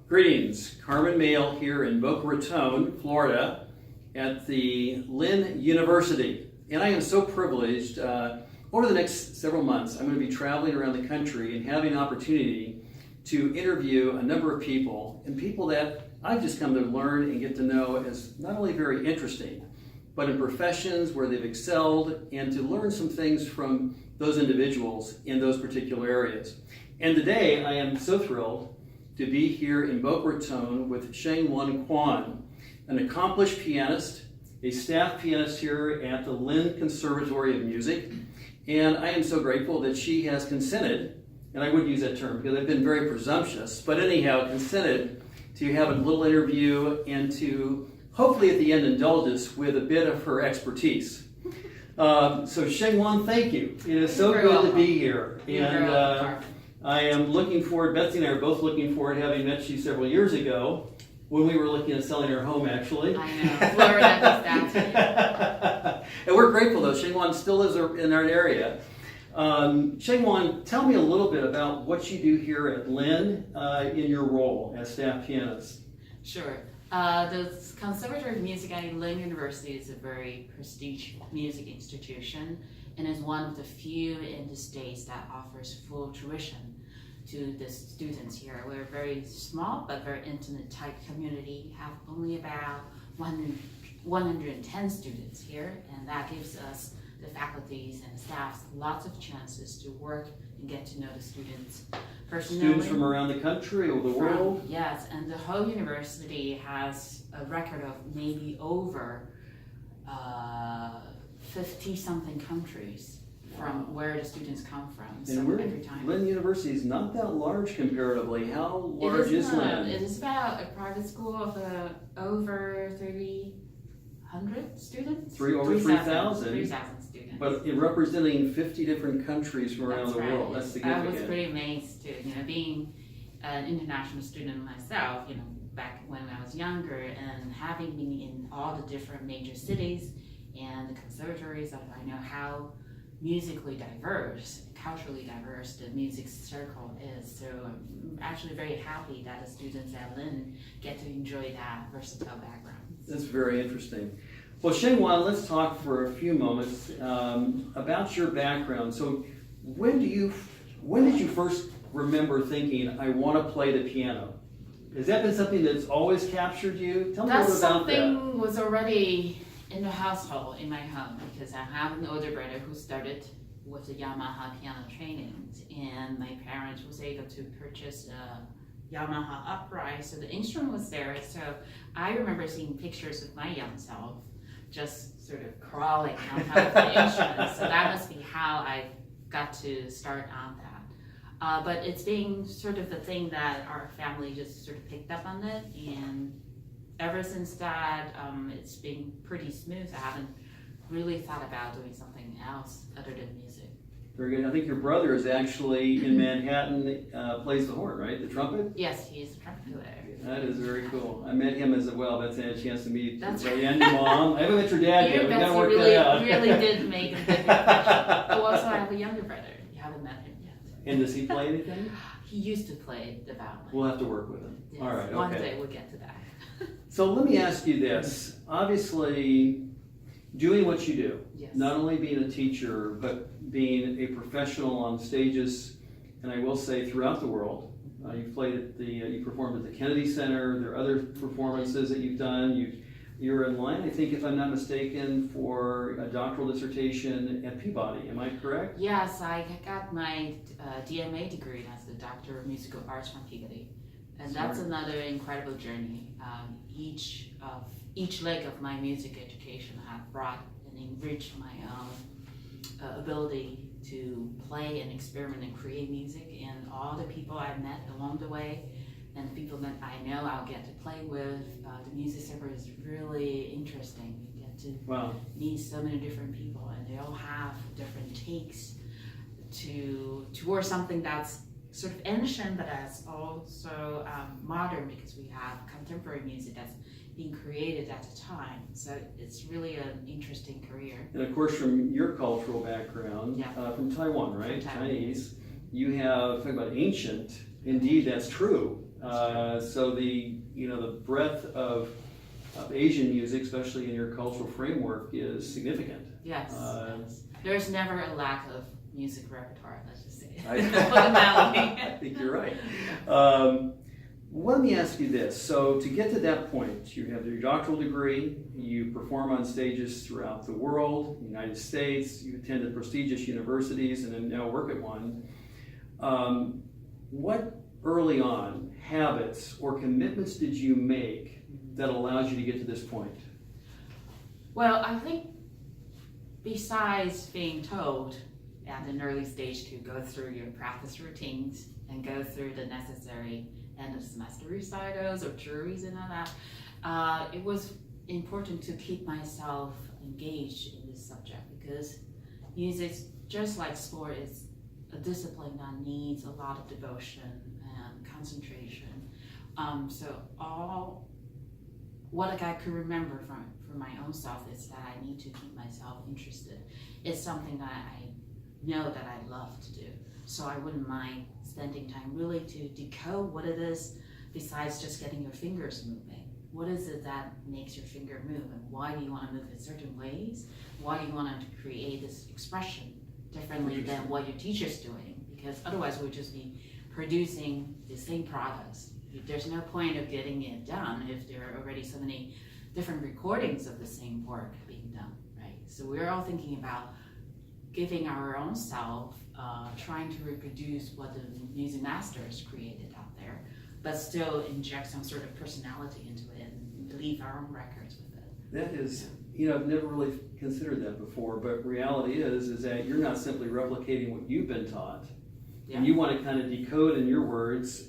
Greetings, Carmen Mail here in Boca Raton, Florida at the Lynn University. And I am so privileged, over the next several months, I'm going to be traveling around the country and having an opportunity to interview a number of people, and people that I've just come to learn and get to know as not only very interesting, but in professions where they've excelled, and to learn some things from those individuals in those particular areas. And today I am so thrilled to be here in Boca Raton with Sheng-Yuan Kuan, an accomplished pianist, a staff pianist here at the Lynn Conservatory of Music. And I am so grateful that she has consented, and I wouldn't use that term because I've been very presumptuous, but anyhow, consented to have a little interview and to hopefully at the end indulge us with a bit of her expertise. So Sheng-Yuan, thank you. It is so good to be here. And I am looking forward, Betsy and I are both looking forward to having met you several years ago when we were looking at selling our home, actually. I know, Florida is that. And we're grateful though, Sheng-Yuan still lives in our area. Sheng-Yuan, tell me a little bit about what you do here at Lynn in your role as staff pianist. Sure. The Conservatory of Music at Lynn University is a very prestigious music institution and is one of the few in the States that offers full tuition to the students here. We're a very small but very intimate type community. We have only about 110 students here, and that gives us, the faculties and staffs, lots of chances to work and get to know the students personally. Students from around the country or the world? Yes, and the whole university has a record of maybe over 50-something countries from where the students come from. So every time. Lynn University is not that large comparatively. How large is Lynn? It is about a private school of over 300 students. Over 3,000. 3,000 students. But representing 50 different countries from around the world. That's significant. I was pretty amazed too. Being an international student myself, back when I was younger, and having been in all the different major cities and the conservatories, I know how musically diverse, culturally diverse the music circle is. So I'm actually very happy that the students at Lynn get to enjoy that versatile background. That's very interesting. Well, Sheng-Yuan, let's talk for a few moments about your background. So when did you first remember thinking, I want to play the piano? Has that been something that's always captured you? Tell me a little about that. That something was already in the household, in my home, because I have an older brother who started with the Yamaha piano training, and my parents was able to purchase a Yamaha upright, so the instrument was there. So I remember seeing pictures of my young self just sort of crawling on top of the instrument. So that must be how I got to start on that. But it's being sort of the thing that our family just sort of picked up on it, and ever since that, it's been pretty smooth. I haven't really thought about doing something else other than music. Very good. I think your brother is actually in Manhattan, plays the horn, right? The trumpet? Yes, he's a trumpet player. That is very cool. I met him as well. That's had a chance to meet That's right. And your mom. I haven't met your dad yet. We've got to work really, that out. really did make a big impression. Oh, also, I have a younger brother. You haven't met him yet. And does he play anything? He used to play the violin. We'll have to work with him. Yes, All right, okay. One day we'll get to that. So let me ask you this. Obviously, doing what you do, Yes. not only being a teacher, but being a professional on stages, and I will say throughout the world. You've played at you performed at the Kennedy Center. There are other performances that you've done. You're in line, I think, if I'm not mistaken, for a doctoral dissertation at Peabody. Am I correct? Yes, I got my DMA degree as the Doctor of Musical Arts from Peabody. And that's another incredible journey. Each leg of my music education have brought and enriched my own ability to play and experiment and create music, and all the people I met along the way and the people that I know I'll get to play with. The music circle is really interesting. You get to meet so many different people, and they all have different takes towards something that's sort of ancient, but that's also modern, because we have contemporary music that's being created at the time. So it's really an interesting career. And of course, from your cultural background, from Taiwan, right? From Taiwan. Chinese, you have, talking about ancient, indeed that's true. So the breadth of Asian music, especially in your cultural framework, is significant. Yes, yes. There's never a lack of music repertoire, let's just say. I think you're right. Let me ask you this. So to get to that point, you have your doctoral degree, you perform on stages throughout the world, United States, you attended prestigious universities and then now work at one. What early on habits or commitments did you make that allows you to get to this point? Well, I think besides being told at an early stage to go through your practice routines and go through the necessary end of semester recitals or juries and all that, it was important to keep myself engaged in this subject because music, just like sport, is a discipline that needs a lot of devotion and concentration. So all what I could remember from my own self is that I need to keep myself interested. It's something that I know that I love to do. So I wouldn't mind spending time really to decode what it is besides just getting your fingers moving. What is it that makes your finger move and why do you want to move in certain ways? Why do you want to create this expression differently than what your teacher's doing? Because otherwise we'll just be producing the same products. There's no point of getting it done if there are already so many different recordings of the same work being done, right? So we're all thinking about giving our own self, trying to reproduce what the music masters created out there, but still inject some sort of personality into it and leave our own records with it. That is, I've never really considered that before, but reality is that you're not simply replicating what you've been taught. Yeah. And you want to kind of decode, in your words,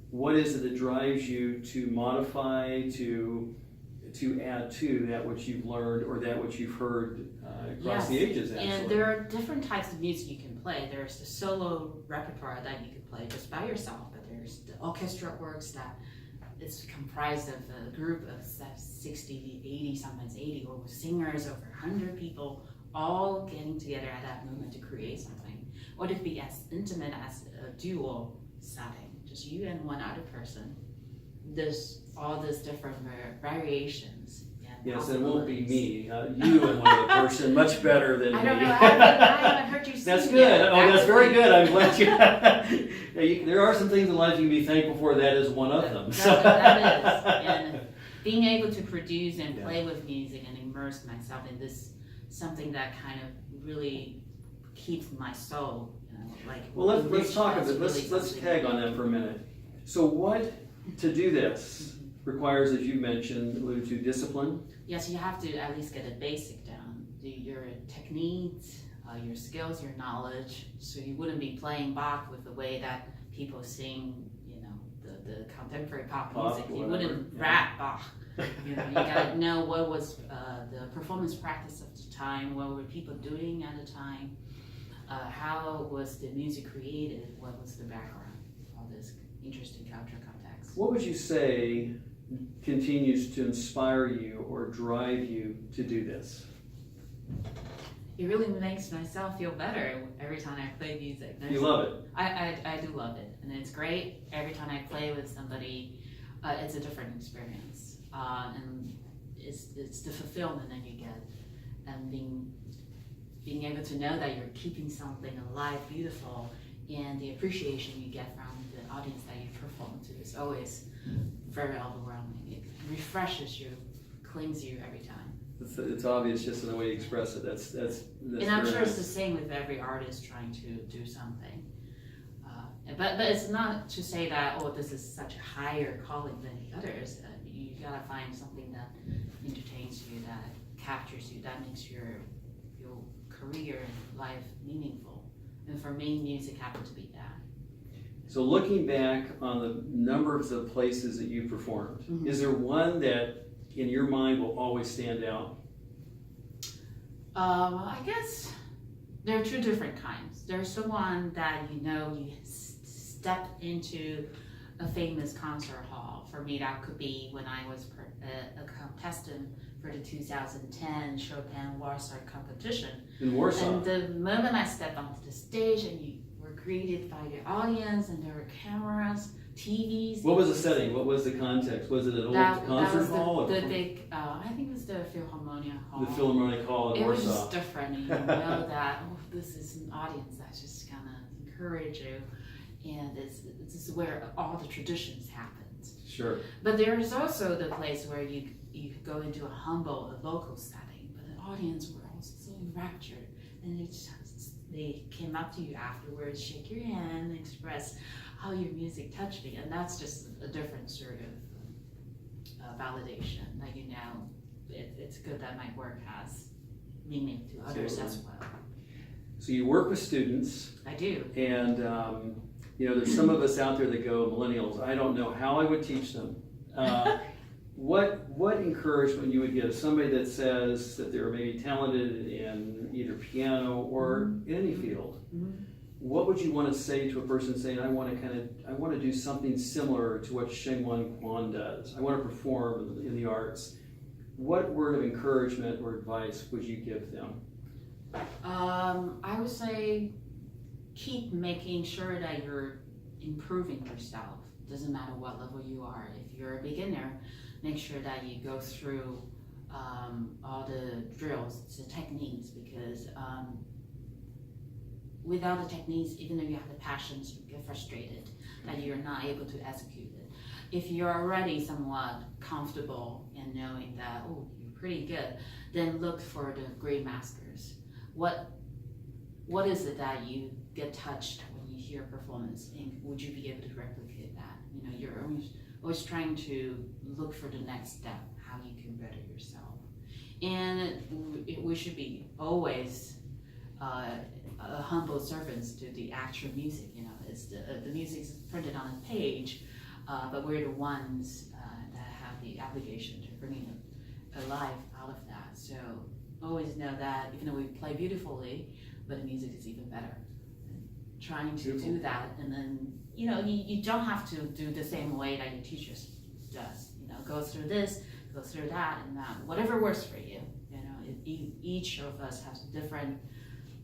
what is it that drives you to modify, to add to that which you've learned or that which you've heard across the ages, actually. And there are different types of music you can play. There's the solo repertoire that you can play just by yourself, but there's the orchestra works that is comprised of a group of 60, 80, sometimes 80, or singers, over 100 people, all getting together at that moment to create something. Or it could be as intimate as a duo setting, just you and one other person. There's all these different variations. Yes, it won't be me. You and one other person, much better than me. I don't know. I haven't heard you sing. That's good. Yet. Oh, that's very good. I'm glad you. There are some things in life you can be thankful for. That is one of them. That is. And being able to produce and play with music and immerse myself in this, something that kind of really keeps my soul. Well, let's talk about it. Let's tag on that for a minute. So what to do this requires, as you mentioned, alluded to, discipline. Yes, you have to at least get a basic down. Your techniques, your skills, your knowledge. So you wouldn't be playing Bach with the way that people sing, the contemporary pop music. You wouldn't rap Bach. You gotta know what was the performance practice of the time, what were people doing at the time, how was the music created, what was the background, all this interesting cultural context. What would you say continues to inspire you or drive you to do this? It really makes myself feel better every time I play music. You love it? I do love it, and it's great. Every time I play with somebody, it's a different experience, and it's the fulfillment that you get, and being able to know that you're keeping something alive, beautiful, and the appreciation you get from the audience that you perform to is always very overwhelming. It refreshes you, clings you every time. It's obvious just in the way you express it. That's and I'm sure it's the same with every artist trying to do something. But it's not to say that, this is such a higher calling than the others. You gotta find something that entertains you, that captures you, that makes your career and life meaningful. And for me, music happened to be that. So looking back on the numbers of places that you performed, is there one that in your mind will always stand out? I guess there are two different kinds. There's the one that you step into a famous concert hall. For me, that could be when I was a contestant for the 2010 Chopin Warsaw competition. In Warsaw? And the moment I stepped onto the stage and you were greeted by the audience and there were cameras, TVs. What was the setting? What was the context? Was it an old concert hall? The big, I think it was the Philharmonia Hall. The Philharmonic Hall in Warsaw. It was just different. You know that, this is an audience that just kind of encourage you. And this is where all the traditions happen. Sure. But there is also the place where you go into a local setting, but the audience were also so enraptured. And they came up to you afterwards, shake your hand, and express how your music touched me, and that's just a different sort of validation that it's good that my work has meaning to others as well. So you work with students. I do. And there's some of us out there that go, millennials, I don't know how I would teach them. What encouragement you would give somebody that says that they're maybe talented in either piano or in any field? Mm-hmm. What would you want to say to a person saying, I want to do something similar to what Sheng-Yuan Kuan does. I want to perform in the arts. What word of encouragement or advice would you give them? I would say keep making sure that you're improving yourself. Doesn't matter what level you are. If you're a beginner, make sure that you go through all the drills, the techniques, because without the techniques, even though you have the passions, you get frustrated that you're not able to execute it. If you're already somewhat comfortable in knowing that, you're pretty good, then look for the great masters. What is it that you get touched when you hear a performance, and would you be able to replicate that? You're always trying to look for the next step, how you can better yourself. And we should be always humble servants to the actual music. It's the music is printed on a page, but we're the ones that have the obligation to bring a life out of that. So always know that even though we play beautifully, but the music is even better. And trying to do that, and then you don't have to do the same way that your teacher does. Go through this, go through that, and that. Whatever works for you. Each of us has a different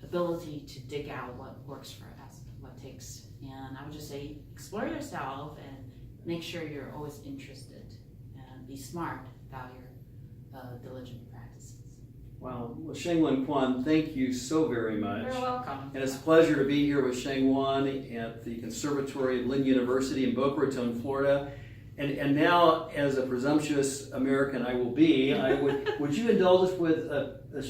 ability to dig out what works for us, what takes. And I would just say, explore yourself and make sure you're always interested, and be smart about your diligent practices. Wow. Well, Sheng-Yuan Kuan, thank you so very much. You're welcome. And it's a pleasure to be here with Sheng-Yuan at the Conservatory of Lynn University in Boca Raton, Florida. And now, as a presumptuous American I will be, would you indulge us with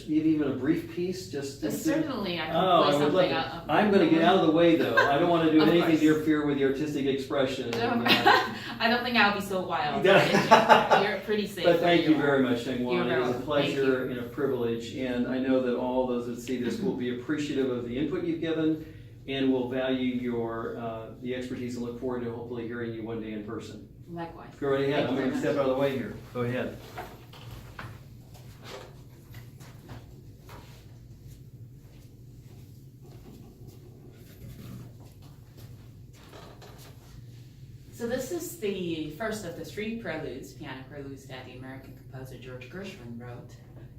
maybe even a brief piece? Certainly, I can play something up. I'm going to get out of the way, though. I don't want to do Of anything course. to interfere with the artistic expression. I don't think I'll be so wild. You're pretty safe. But thank you very much, Sheng-Yuan. It was a welcome. pleasure and a privilege, and I know that all those that see this will be appreciative of the input you've given, and will value your the expertise, and look forward to hopefully hearing you one day in person. Likewise. Go right ahead. Thank I'm you going to very step out of the way here. Go ahead. So this is the first of the 3 preludes, piano preludes, that the American composer George Gershwin wrote.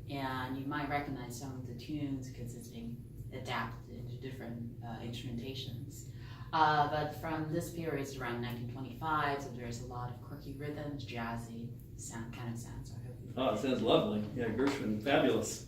And you might recognize some of the tunes because it's being adapted into different instrumentations. But from this period, it's around 1925, so there's a lot of quirky rhythms, jazzy kind of sounds. So I hope you Oh, it sounds lovely. Yeah, Gershwin, fabulous.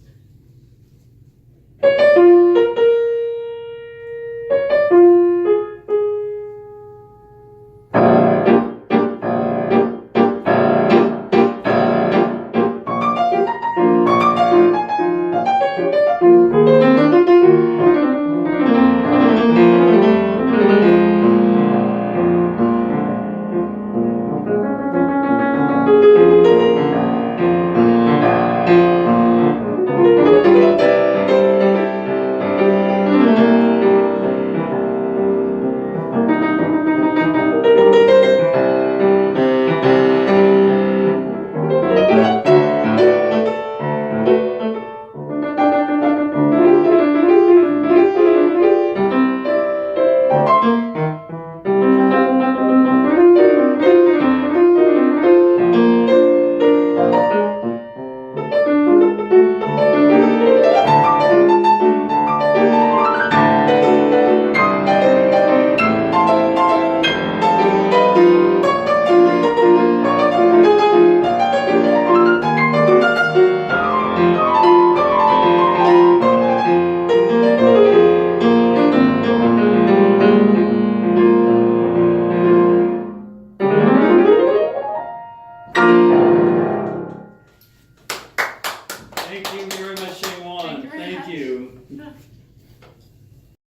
Yeah.